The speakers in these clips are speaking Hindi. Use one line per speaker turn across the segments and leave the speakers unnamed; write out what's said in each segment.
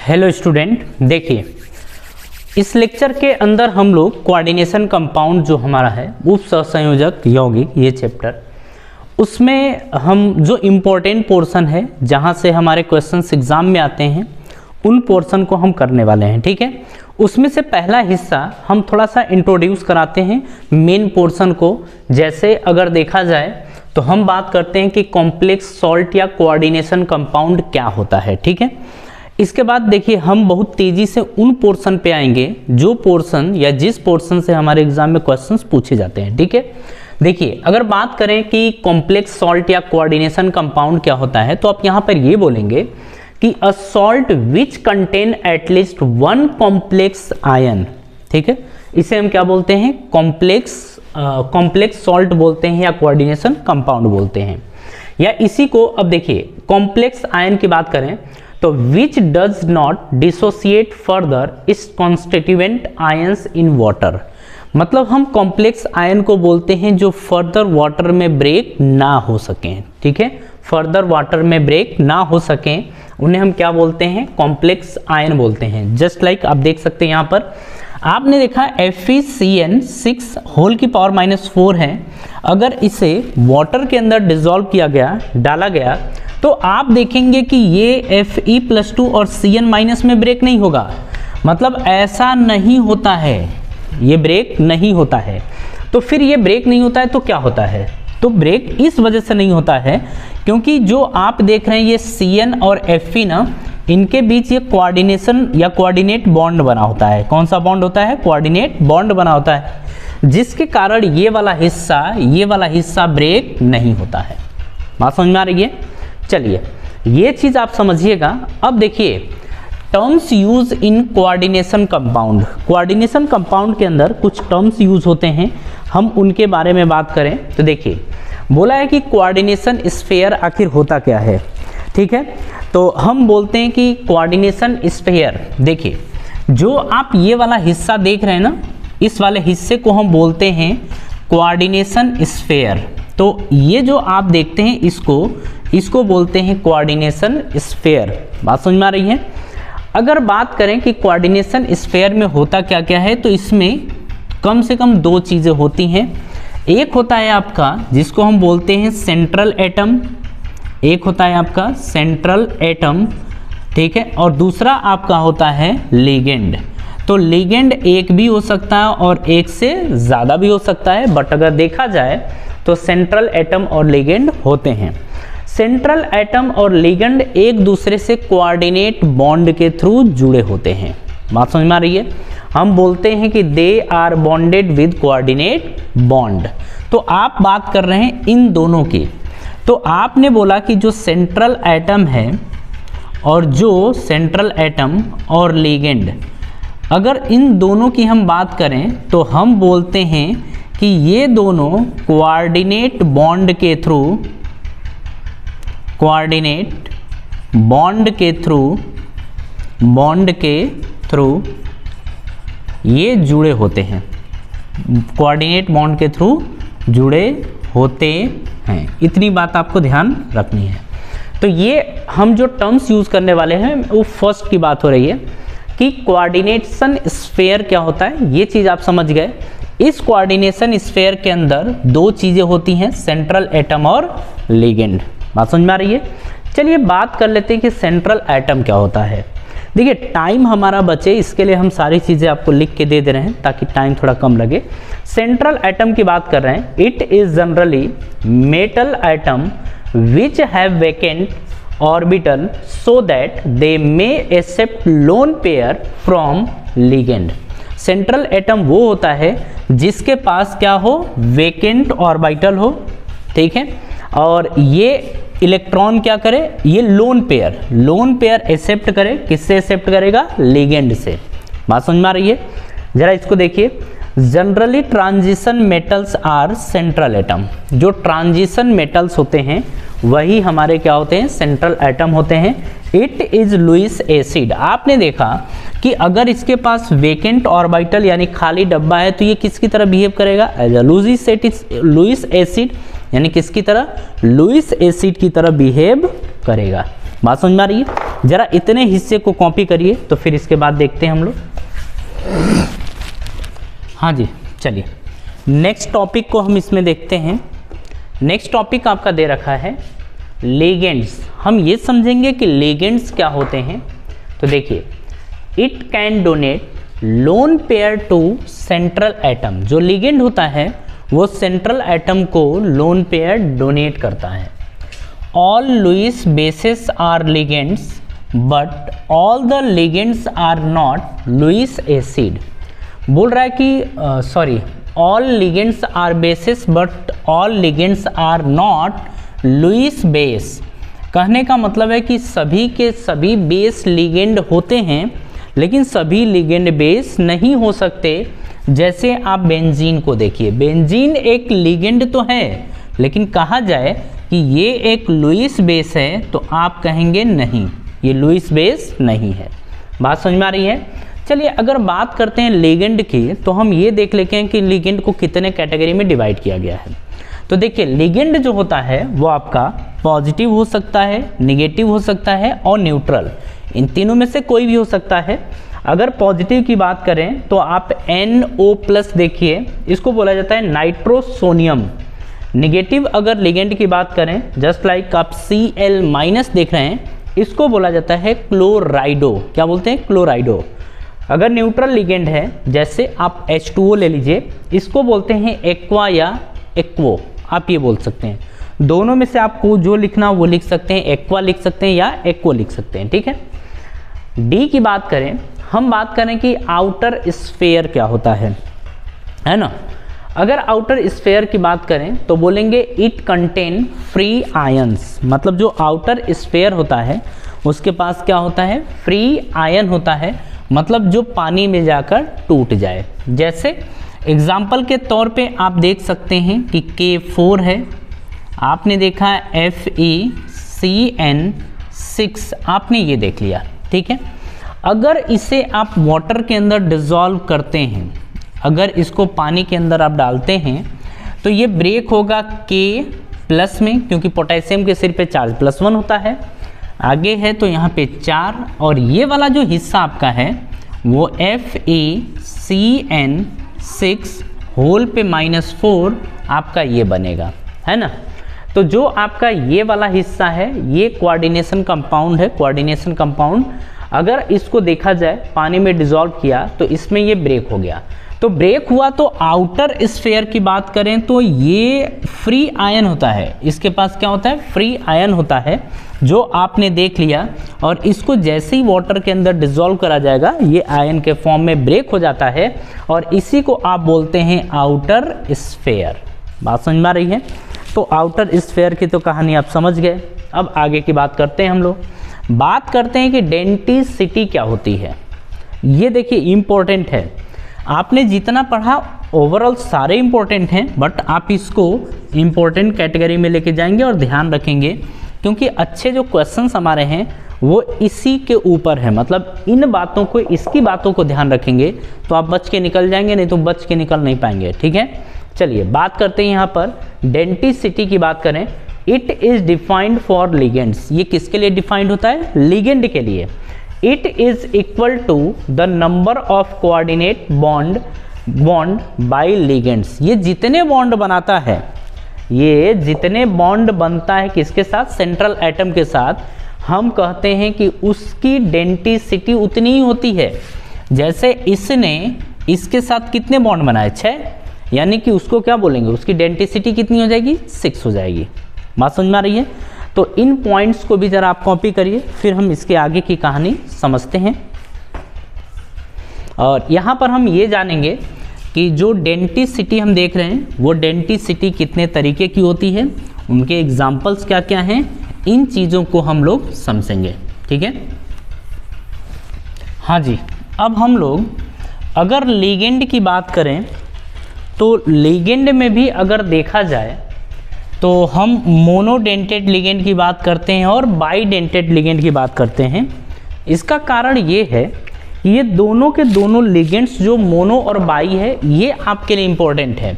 हेलो स्टूडेंट, देखिए इस लेक्चर के अंदर हम लोग कोऑर्डिनेशन कंपाउंड जो हमारा है उप सहसंयोजक यौगिक ये चैप्टर, उसमें हम जो इम्पोर्टेंट पोर्शन है जहाँ से हमारे क्वेश्चंस एग्जाम में आते हैं उन पोर्शन को हम करने वाले हैं। ठीक है, उसमें से पहला हिस्सा हम थोड़ा सा इंट्रोड्यूस कराते हैं मेन पोर्शन को। जैसे अगर देखा जाए तो हम बात करते हैं कि कॉम्प्लेक्स सॉल्ट या कोऑर्डिनेशन कंपाउंड क्या होता है। ठीक है, इसके बाद देखिए हम बहुत तेजी से उन पोर्शन पे आएंगे जो पोर्शन या जिस पोर्शन से हमारे एग्जाम में क्वेश्चंस पूछे जाते हैं। ठीक है, देखिए अगर बात करें कि कॉम्प्लेक्स सॉल्ट या कोऑर्डिनेशन कंपाउंड क्या होता है तो आप यहाँ पर ये बोलेंगे कि a salt which contain at least one complex ion. ठीक है, इसे हम क्या बोलते हैं, कॉम्प्लेक्स सॉल्ट बोलते हैं या कोऑर्डिनेशन कंपाउंड बोलते हैं। या इसी को अब देखिए कॉम्प्लेक्स आयन की बात करें तो which does not dissociate further इस कॉन्स्टिट्यूएंट आयंस इन वाटर। मतलब हम कॉम्प्लेक्स आयन को बोलते हैं जो फर्दर वाटर में ब्रेक ना हो सकें। ठीक है, फर्दर वाटर में ब्रेक ना हो सकें उन्हें हम क्या बोलते हैं, कॉम्प्लेक्स आयन बोलते हैं। जस्ट लाइक आप देख सकते हैं यहाँ पर आपने देखा FeCN6 होल की पावर -4 है। अगर इसे वाटर के अंदर डिसॉल्व किया गया, डाला गया, तो आप देखेंगे कि ये Fe+2 और Cn- में ब्रेक नहीं होगा। मतलब ऐसा नहीं होता है, ये ब्रेक नहीं होता है। तो फिर ये ब्रेक नहीं होता है तो क्या होता है, तो ब्रेक इस वजह से नहीं होता है क्योंकि जो आप देख रहे हैं ये Cn और Fe ना, इनके बीच ये कोऑर्डिनेशन या कोऑर्डिनेट बॉन्ड बना होता है। कौन सा बॉन्ड होता है, कोऑर्डिनेट बॉन्ड बना होता है, जिसके कारण ये वाला हिस्सा ब्रेक नहीं होता है। बात समझ में आ रही है? चलिए ये चीज आप समझिएगा। अब देखिए terms use in coordination compound. Coordination compound के अंदर कुछ टर्म्स यूज होते हैं, हम उनके बारे में बात करें तो देखिए बोला है कि कोऑर्डिनेशन स्फीयर आखिर होता क्या है। ठीक है, तो हम बोलते हैं कि कोऑर्डिनेशन स्फीयर, देखिए जो आप ये वाला हिस्सा देख रहे हैं ना, इस वाले हिस्से को हम बोलते हैं कोऑर्डिनेशन स्फीयर। तो ये जो आप देखते हैं इसको बोलते हैं कोऑर्डिनेशन स्फीयर। बात समझ में आ रही है? अगर बात करें कि कोऑर्डिनेशन स्फीयर में होता क्या क्या है तो इसमें कम से कम दो चीज़ें होती हैं। एक होता है आपका जिसको हम बोलते हैं सेंट्रल एटम, एक होता है आपका सेंट्रल एटम। ठीक है, और दूसरा आपका होता है लिगेंड। तो लिगेंड एक भी हो सकता है और एक से ज़्यादा भी हो सकता है, बट अगर देखा जाए तो सेंट्रल एटम और लिगेंड होते हैं। सेंट्रल एटम और लिगेंड एक दूसरे से कोऑर्डिनेट बॉन्ड के थ्रू जुड़े होते हैं। बात समझ में आ रही है? हम बोलते हैं कि they are bonded with coordinate bond. तो आप बात कर रहे हैं इन दोनों की। तो आपने बोला कि जो सेंट्रल एटम है और जो सेंट्रल एटम और लिगेंड, अगर इन दोनों की हम बात करें तो हम बोलते हैं कि ये दोनों कोऑर्डिनेट बॉन्ड के थ्रू ये जुड़े होते हैं, कोऑर्डिनेट बॉन्ड के थ्रू जुड़े होते हैं। इतनी बात आपको ध्यान रखनी है। तो ये हम जो टर्म्स यूज करने वाले हैं वो फर्स्ट की बात हो रही है कि कोऑर्डिनेशन स्फीयर क्या होता है, ये चीज आप समझ गए। इस कोऑर्डिनेशन स्फीयर के अंदर दो चीजें होती हैं, सेंट्रल एटम और लिगेंड। बात समझ में आ रही है? चलिए बात कर लेते हैं कि सेंट्रल एटम क्या होता है। देखिए टाइम हमारा बचे इसके लिए हम सारी चीजें आपको लिख के दे रहे हैं ताकि टाइम थोड़ा कम लगे। सेंट्रल एटम की बात कर रहे हैं, it is generally metal atom which have vacant orbital so that they may accept lone pair from ligand. Central atom वो होता है जिसके पास क्या हो, वेकेंट ऑर्बिटल हो। ठीक है, और ये इलेक्ट्रॉन क्या करे, ये लोन पेयर एक्सेप्ट करे। किससे एक्सेप्ट करेगा, लिगेंड से। बात समझ में आ रही है? जरा इसको देखिए, generally transition metals are central atom. जो ट्रांजिशन मेटल्स होते हैं वही हमारे क्या होते हैं, सेंट्रल एटम होते हैं। It is Lewis acid. आपने देखा कि अगर इसके पास वेकेंट ऑर्बिटल यानी खाली डब्बा है तो ये किसकी तरह बिहेव करेगा, एज अ लुईस एसिड, यानी किसकी तरह, लुईस एसिड की तरह बिहेव करेगा। बात समझ में आ रही है? जरा इतने हिस्से को कॉपी करिए, तो फिर इसके बाद देखते हैं हम लोग। हाँ जी, चलिए नेक्स्ट टॉपिक को हम इसमें देखते हैं। नेक्स्ट टॉपिक आपका दे रखा है लिगेंड्स। हम ये समझेंगे कि लिगेंड्स क्या होते हैं। तो देखिए, it can donate lone pair to central atom. जो लिगेंड होता है वो सेंट्रल एटम को लोन पेयर डोनेट करता है। All Lewis bases are ligands but all the ligands are not Lewis acid. बोल रहा है कि all ligands are bases but all ligands are not Lewis base. कहने का मतलब है कि सभी के सभी बेस लिगेंड होते हैं, लेकिन सभी लिगेंड बेस नहीं हो सकते। जैसे आप बेंजीन को देखिए, बेंजीन एक लिगेंड तो है, लेकिन कहा जाए कि ये एक लुईस बेस है तो आप कहेंगे नहीं, ये लुईस बेस नहीं है। बात समझ में आ रही है? चलिए, अगर बात करते हैं लिगेंड की, तो हम ये देख लेते हैं कि लिगेंड को कितने कैटेगरी में डिवाइड किया गया है। तो देखिए, लिगेंड जो होता है वो आपका पॉजिटिव हो सकता है, निगेटिव हो सकता है और न्यूट्रल। इन तीनों में से कोई भी हो सकता है। अगर पॉजिटिव की बात करें तो आप NO+ देखिए, इसको बोला जाता है नाइट्रोसोनियम। निगेटिव अगर लिगेंड की बात करें, जस्ट लाइक आप Cl- देख रहे हैं, इसको बोला जाता है क्लोराइडो। क्या बोलते हैं? क्लोराइडो। अगर न्यूट्रल लिगेंड है, जैसे आप H2O ले लीजिए, इसको बोलते हैं एक्वा या एक्वो, आप ये बोल सकते हैं। दोनों में से आपको जो लिखना वो लिख सकते हैं, एक्वा लिख सकते हैं या एक्वो लिख सकते हैं, ठीक है। डी की बात करें, हम बात करें कि आउटर स्फेयर क्या होता है ना। अगर आउटर स्फेयर की बात करें तो बोलेंगे इट कंटेन फ्री आयंस। मतलब जो आउटर स्फेयर होता है उसके पास क्या होता है? फ्री आयन होता है, मतलब जो पानी में जाकर टूट जाए। जैसे एग्जाम्पल के तौर पे आप देख सकते हैं कि K4 है, आपने देखा FeCN6, आपने ये देख लिया, ठीक है। अगर इसे आप वाटर के अंदर डिसॉल्व करते हैं, अगर इसको पानी के अंदर आप डालते हैं तो ये ब्रेक होगा K+ में, क्योंकि पोटेशियम के सिर पे चार्ज +1 होता है। आगे है तो यहाँ पे 4, और ये वाला जो हिस्सा आपका है वो FeCN6 होल पे -4 आपका ये बनेगा, है ना। तो जो आपका ये वाला हिस्सा है ये कोऑर्डिनेशन कंपाउंड है। कोऑर्डिनेशन कंपाउंड अगर इसको देखा जाए, पानी में डिसॉल्व किया तो इसमें ये ब्रेक हो गया। तो ब्रेक हुआ तो आउटर स्फेयर की बात करें तो ये फ्री आयन होता है, इसके पास क्या होता है? फ्री आयन होता है, जो आपने देख लिया। और इसको जैसे ही वाटर के अंदर डिसॉल्व करा जाएगा ये आयन के फॉर्म में ब्रेक हो जाता है, और इसी को आप बोलते हैं आउटर स्फेयर। बात समझ में आ रही है? तो आउटर स्फेयर की तो कहानी आप समझ गए। अब आगे की बात करते हैं हम लोग। बात करते हैं कि डेंसिटी क्या होती है। ये देखिए इम्पोर्टेंट है, आपने जितना पढ़ा ओवरऑल सारे इम्पोर्टेंट हैं, बट आप इसको इम्पोर्टेंट कैटेगरी में लेके जाएंगे और ध्यान रखेंगे, क्योंकि अच्छे जो क्वेश्चंस हमारे हैं वो इसी के ऊपर है। मतलब इन बातों को, इसकी बातों को ध्यान रखेंगे तो आप बच के निकल जाएंगे, नहीं तो बच के निकल नहीं पाएंगे, ठीक है। चलिए बात करते हैं यहाँ पर डेंसिटी की बात करें। It is defined for ligands. ये किसके लिए डिफाइंड होता है? लिगेंड के लिए। It is equal to the number of coordinate bond by ligands. ये जितने बॉन्ड बनाता है, ये जितने बॉन्ड बनता है किसके साथ? सेंट्रल एटम के साथ, हम कहते हैं कि उसकी डेंसिटी उतनी ही होती है। जैसे इसने इसके साथ कितने बॉन्ड बनाए? 6, यानी कि उसको क्या बोलेंगे? उसकी डेंसिटी कितनी हो जाएगी? 6 हो जाएगी। बात समझ में आ रही है? तो इन पॉइंट्स को भी जरा आप कॉपी करिए, फिर हम इसके आगे की कहानी समझते हैं। और यहाँ पर हम ये जानेंगे कि जो डेंसिटी हम देख रहे हैं वो डेंसिटी कितने तरीके की होती है, उनके एग्जाम्पल्स क्या क्या हैं, इन चीज़ों को हम लोग समझेंगे, ठीक है। हाँ जी, अब हम लोग अगर लिगेंड की बात करें तो लिगेंड में भी अगर देखा जाए तो हम मोनोडेंटेड लिगेंड की बात करते हैं और बाईडेंटेड लिगेंड की बात करते हैं। इसका कारण ये है कि ये दोनों के दोनों लिगेंड्स जो मोनो और बाई है ये आपके लिए इम्पोर्टेंट है।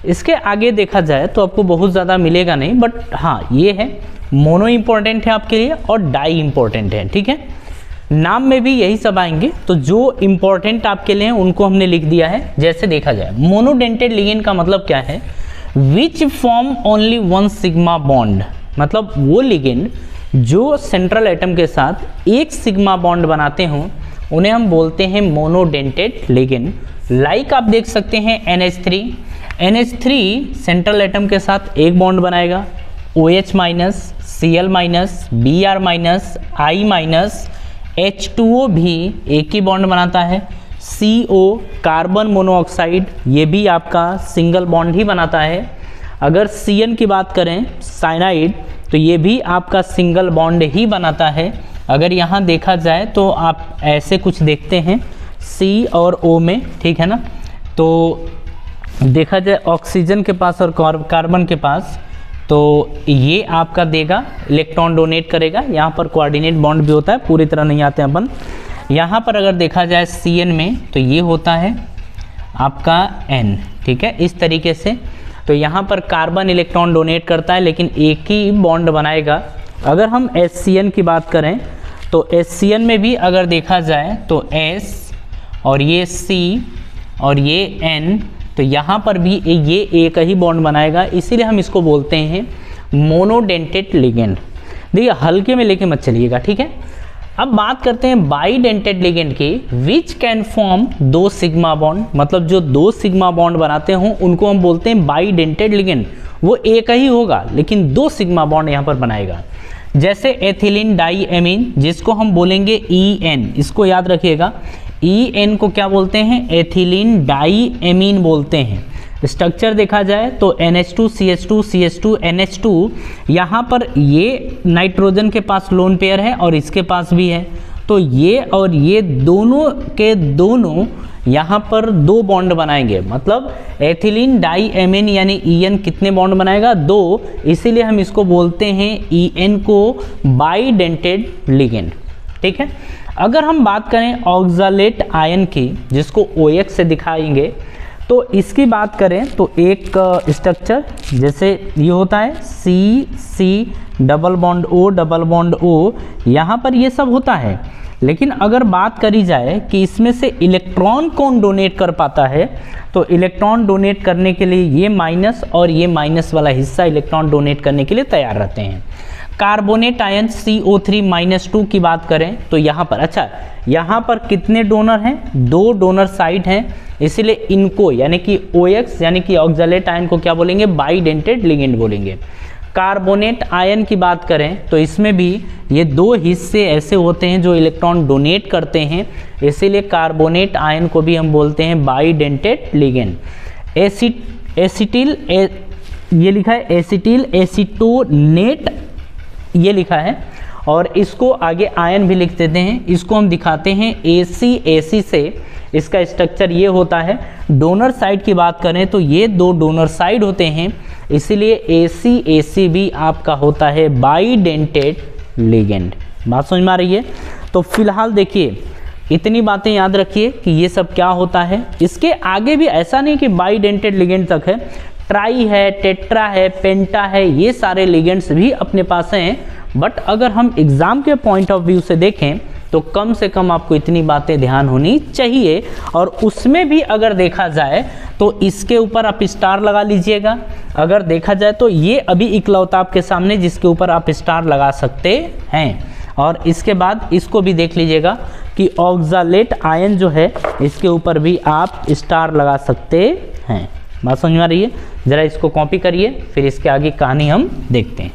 इसके आगे देखा जाए तो आपको बहुत ज़्यादा मिलेगा नहीं, बट हाँ ये है मोनो इम्पोर्टेंट है आपके लिए और डाई इम्पोर्टेंट है, ठीक है। नाम में भी यही सब आएंगे, तो जो इम्पोर्टेंट आपके लिए हैं उनको हमने लिख दिया है। जैसे देखा जाए मोनोडेंटेड लिगेंड का मतलब क्या है, which form only one sigma bond, मतलब वो लिगेंड जो सेंट्रल एटम के साथ एक सिग्मा बॉन्ड बनाते हों उन्हें हम बोलते हैं मोनोडेंटेड लिगेंड। लाइक आप देख सकते हैं NH3, NH3 सेंट्रल एटम के साथ एक बॉन्ड बनाएगा, OH minus, Cl minus, Br minus, I minus, H2O भी एक ही बॉन्ड बनाता है, CO कार्बन मोनोऑक्साइड ये भी आपका सिंगल बॉन्ड ही बनाता है। अगर CN की बात करें साइनाइड तो ये भी आपका सिंगल बॉन्ड ही बनाता है। अगर यहाँ देखा जाए तो आप ऐसे कुछ देखते हैं C और O में, ठीक है ना। तो देखा जाए ऑक्सीजन के पास और कार्बन के पास, तो ये आपका देगा इलेक्ट्रॉन डोनेट करेगा। यहाँ पर कोऑर्डिनेट बॉन्ड भी होता है, पूरी तरह नहीं आते हैं अपन। यहाँ पर अगर देखा जाए CN में तो ये होता है आपका N, ठीक है, इस तरीके से। तो यहाँ पर कार्बन इलेक्ट्रॉन डोनेट करता है लेकिन एक ही बॉन्ड बनाएगा। अगर हम HCN की बात करें तो HCN में भी अगर देखा जाए तो S और ये C और ये N, तो यहाँ पर भी ये एक ही बॉन्ड बनाएगा, इसीलिए हम इसको बोलते हैं मोनोडेंटेड लिगेंड। देखिए हल्के में लेके मत चलिएगा, ठीक है। अब बात करते हैं बाईडेंटेड लिगेंड की, विच कैन फॉर्म दो सिग्मा बॉन्ड, मतलब जो दो सिग्मा बॉन्ड बनाते हों उनको हम बोलते हैं बाईडेंटेड लिगेंड। वो एक ही होगा लेकिन दो सिग्मा बॉन्ड यहाँ पर बनाएगा। जैसे एथिलीन डाई एमीन जिसको हम बोलेंगे EN, इसको याद रखिएगा, EN को क्या बोलते हैं, एथिलीन डाई एमीन बोलते हैं। स्ट्रक्चर देखा जाए तो NH2 CH2 CH2 NH2, यहाँ पर ये नाइट्रोजन के पास लोन पेयर है और इसके पास भी है, तो ये और ये दोनों के दोनों यहाँ पर दो बॉन्ड बनाएंगे। मतलब एथिलीन डाई एमीन यानी EN कितने बॉन्ड बनाएगा, दो, इसीलिए हम इसको बोलते हैं EN को बाईडेंटेड लिगेंड, ठीक है। अगर हम बात करें ऑक्सालेट आयन की जिसको OX से दिखाएंगे, तो इसकी बात करें तो एक स्ट्रक्चर जैसे ये होता है C डबल बॉन्ड O, यहाँ पर ये सब होता है। लेकिन अगर बात करी जाए कि इसमें से इलेक्ट्रॉन कौन डोनेट कर पाता है, तो इलेक्ट्रॉन डोनेट करने के लिए ये माइनस और ये माइनस वाला हिस्सा इलेक्ट्रॉन डोनेट करने के लिए तैयार रहते हैं। कार्बोनेट आयन CO3-2 की बात करें तो यहाँ पर, अच्छा यहाँ पर कितने डोनर हैं, दो डोनर साइड हैं, इसीलिए इनको यानी कि OX यानी कि ऑक्सालेट आयन को क्या बोलेंगे, बाईडेंटेड लिगेंड बोलेंगे। कार्बोनेट आयन की बात करें तो इसमें भी ये दो हिस्से ऐसे होते हैं जो इलेक्ट्रॉन डोनेट करते हैं, इसीलिए कार्बोनेट आयन को भी हम बोलते हैं बाईडेंटेड लिगेंड। एसिटिल ये लिखा है एसिटिल एसीटोनेट ये लिखा है, और इसको आगे आयन भी लिख देते हैं। इसको हम दिखाते हैं AC से, इसका स्ट्रक्चर ये होता है। डोनर साइड की बात करें तो ये दो डोनर साइड होते हैं, इसीलिए AC भी आपका होता है बाईडेंटेड लिगेंड। बात समझ में आ रही है। तो फिलहाल देखिए इतनी बातें याद रखिए कि ये सब क्या होता है। इसके आगे भी ऐसा नहीं कि बाईडेंटेड लिगेंड तक है, ट्राई है, टेट्रा है, पेंटा है, ये सारे लिगेंड्स भी अपने पास हैं। बट अगर हम एग्जाम के पॉइंट ऑफ व्यू से देखें तो कम से कम आपको इतनी बातें ध्यान होनी चाहिए। और उसमें भी अगर देखा जाए तो इसके ऊपर आप स्टार लगा लीजिएगा। अगर देखा जाए तो ये अभी इकलौता आपके सामने जिसके ऊपर आप स्टार लगा सकते हैं। और इसके बाद इसको भी देख लीजिएगा कि ऑक्सालेट आयन जो है इसके ऊपर भी आप स्टार लगा सकते हैं। बात समझ में आ रही है। ज़रा इसको कॉपी करिए, फिर इसके आगे कहानी हम देखते हैं।